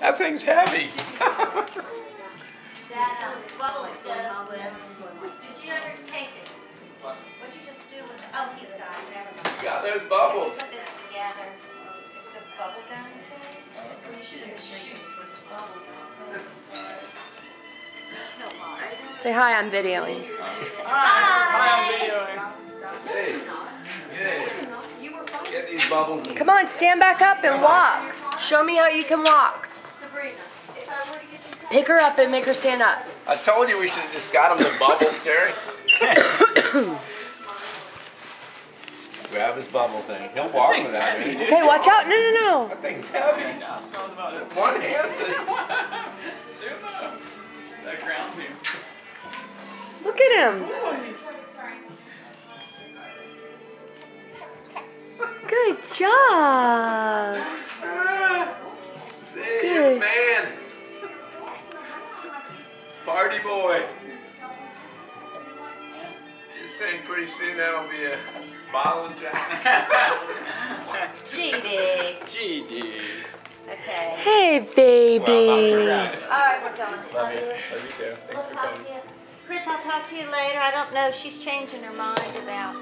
That thing's heavy. That Bubbles does with. Did you ever, Casey? What'd you just do with? Oh, he's got it. Never mind. You got those bubbles. Put this together. It's a bubble gun thing. Well, you should have used first bubble gun. Say hi, I'm videoing. Hi, I'm videoing. Hey. Hey. Get these bubbles. Come on, stand back up and walk. Show me how you can walk. Sabrina, if I were to get you. Pick her up and make her stand up. I told you we should have just got him the bubbles, Gary. Grab his bubble thing. He'll walk with that. Okay, watch out. No, no, no. That thing's heavy. One hand. Sumo. That grounds him. Look at him. Good job. Good man. Party boy. This thing pretty soon that'll be a bottle of Jack. GD. GD. Okay. Hey, baby. Alright, we're going. Love you. Love you too. We'll Thanks for talk coming. to you. Chris, I'll talk to you later. I don't know. She's changing her mind about